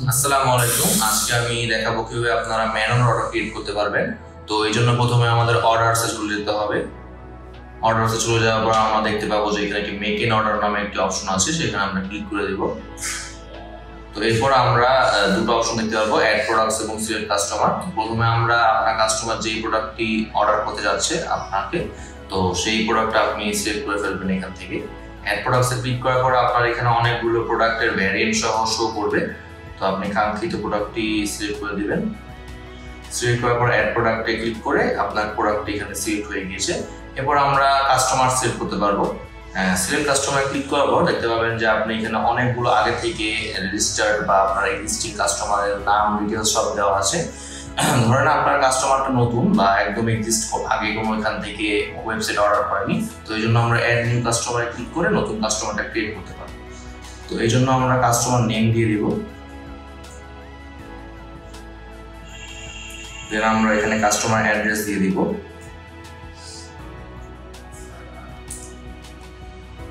আসসালামু আলাইকুম। আজকে আমি দেখাবো কিভাবে আপনারা ম্যানুয়াল অর্ডার ক্রিয়েট করতে পারবেন। তো এই জন্য প্রথমে আমাদের অর্ডারসে চলে যেতে হবে। অর্ডারসে চলে যাওয়ার পর আমরা দেখতে পাবো যে এখানে একটি মেক ইন অর্ডার নামে একটি অপশন আছে, সেখানে আমরা ক্লিক করে দেব। তো এরপর আমরা দুটো অপশন দেখতে পাবো, অ্যাড প্রোডাক্টস এবং সিলেক্ট কাস্টমার। প্রথমে আমরা আপনার কাস্টমার যেই প্রোডাক্টটি অর্ডার করতে যাচ্ছে আপনাকে, তো সেই প্রোডাক্টটা আপনি সিলেক্ট করে ফেলবেন এখান থেকে। অ্যাড প্রোডাক্টসে ক্লিক করার পর আপনার এখানে অনেকগুলো প্রোডাক্টের ভ্যারিয়েন্ট সহ শো করবে। তো আপনি কাঙ্ক্ষিত প্রোডাক্টটি সিলেক্ট করে দিবেন। সিলেক্ট করার পর অ্যাড প্রোডাক্টে ক্লিক করে আপনার প্রোডাক্টটি এখানে সিলেক্ট হয়ে গিয়েছে। এরপর আমরা কাস্টমার সিলেক্ট করতে পারবো। সিলেক্ট কাস্টমার ক্লিক করার পর দেখতে পাবেন যে আপনি এখানে অনেকগুলো আগে থেকে রেজিস্টার্ড বা আপনার এক্সিস্টিং কাস্টমারের নাম ডিটেলস সব দেওয়া আছে। ধরেন আপনার কাস্টমারটা নতুন বা একদম এক্সিস্ট আগে কোনো এখান থেকে ওয়েবসাইট অর্ডার করেনি, তো এই জন্য আমরা অ্যাড নিউ কাস্টমারে ক্লিক করে নতুন কাস্টমারটা ক্রিয়েট করতে পারবো। তো এই জন্য আমরা কাস্টমার নেম দিয়ে দিব। দেন আমরা এখানে কাস্টমার অ্যাড্রেস দিয়ে দিব।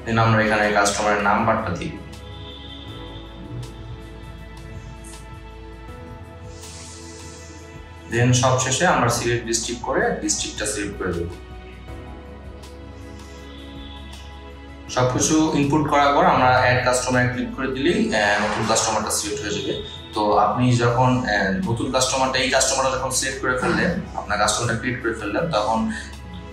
দেন আমরা এখানে কাস্টমারের নাম্বারটা দিব। দেন সবশেষে আমরা সিলেক্ট ডিস্ট্রিক্ট করে ডিস্ট্রিক্টটা সিলেক্ট করে দেব। সবকিছু ইনপুট করার পর আমরা অ্যাড কাস্টমারে ক্লিক করে দিলেই নতুন কাস্টমারটা সিলেক্ট হয়ে যাবে। তো আপনি যখন নতুন কাস্টমারটা এই কাস্টমারটা যখন সিলেক্ট করে ফেললেন, আপনার কাস্টমারটা ক্রিয়েট করে ফেললেন, তখন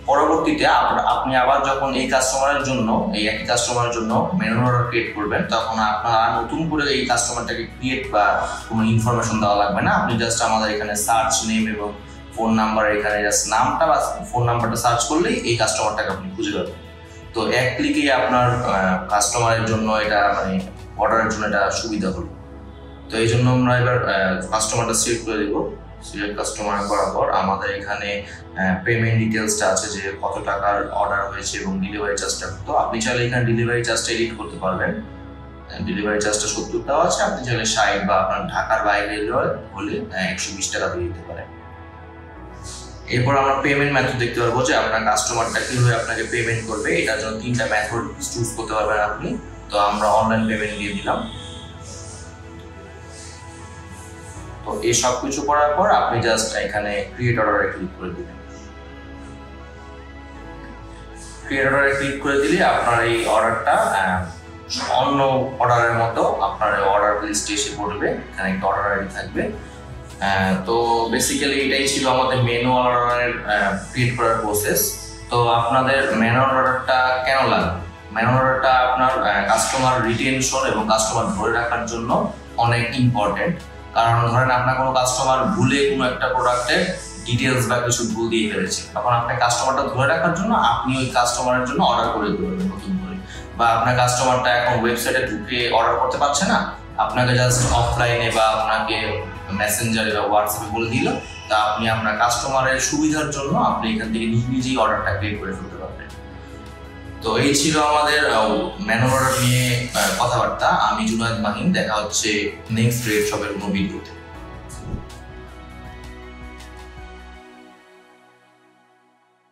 পরবর্তীতে আপনি আবার যখন এই কাস্টমারের জন্য এই একই কাস্টমারের জন্য ম্যানুয়াল অর্ডার ক্রিয়েট করবেন, তখন আপনার নতুন করে এই কাস্টমারটাকে ক্রিয়েট বা কোনো ইনফরমেশন দেওয়া লাগবে না। আপনি জাস্ট আমাদের এখানে সার্চ নেম এবং ফোন নাম্বার, এখানে জাস্ট নামটা বা ফোন নাম্বারটা সার্চ করলেই এই কাস্টমারটাকে আপনি খুঁজে পাবেন। তো এক ক্লিকে আপনার কাস্টমারের জন্য এটা অর্ডারের জন্য এটা সুবিধা হলো। তো এই জন্য আমরা এবার কাস্টমারটা সিলেক্ট করে দেবো। সিলেক্ট কাস্টমার করার পর আমাদের এখানে পেমেন্ট ডিটেলসটা আছে যে কত টাকার অর্ডার হয়েছে এবং ডেলিভারি চার্জটা কত। আপনি চাইলে এখানে ডেলিভারি চার্জটা এডিট করতে পারবেন। ডেলিভারি চার্জটা 70 টাকা আছে, আপনি চাইলে 60 বা আপনার ঢাকার বাইরে হলে 120 টাকা দিয়ে দিতে পারেন। এরপর আমরা পেমেন্ট মেথড দেখতে পারবো যে আপনার কাস্টমারটা কিভাবে আপনাকে পেমেন্ট করবে। এটার জন্য 3টা মেথড চুজ করতে পারবেন আপনি। তো আমরা অনলাইন পেমেন্ট দিয়ে দিলাম। তো এই সব কিছু করার পর আপনি জাস্ট এখানে ক্রিয়েট অর্ডারে ক্লিক করে দিবেন। ক্রিয়েট অর্ডারে ক্লিক করে দিলে আপনার এই অর্ডারটা অন্য অর্ডারের মতো আপনার অর্ডার লিস্টে এসে পড়বে। এখানে একটা অর্ডার আইডি থাকবে। তো বেসিক্যালি এটাই ছিল আমাদের ম্যানুয়াল অর্ডারের ক্রিয়েট করার প্রসেস। তো আপনাদের ম্যানুয়াল অর্ডারটা কেন লাগবে? ম্যানুয়াল অর্ডারটা আপনার কাস্টমার রিটেনশন এবং কাস্টমার ধরে রাখার জন্য অনেক ইম্পর্টেন্ট। কারণ ধরেন আপনার কোনো কাস্টমার ভুলে কোনো একটা প্রোডাক্টের ডিটেলস বা কিছু ভুল দিয়ে ফেলেছে, তখন আপনার কাস্টমারটা ধরে রাখার জন্য আপনি ওই কাস্টমারের জন্য অর্ডার করে দেবেন নতুন করে। বা আপনার কাস্টমারটা এখন ওয়েবসাইটে ঢুকে অর্ডার করতে পারছে না, আপনাকে জাস্ট অফলাইনে বা আপনাকে মেসেঞ্জারে বা হোয়াটসঅ্যাপে বলে দিল, তা আপনি আপনার কাস্টমারের সুবিধার জন্য আপনি এখান থেকে নিজেই অর্ডারটা ক্রিয়েট করে ফেলতে পারবেন। তো এই ছিল আমাদের ম্যানুয়াল অর্ডার নিয়ে কথাবার্তা। আমি জুনায়েদ মাহিন, দেখা হচ্ছে নেক্সট রেড শপের কোনো ভিডিওতে।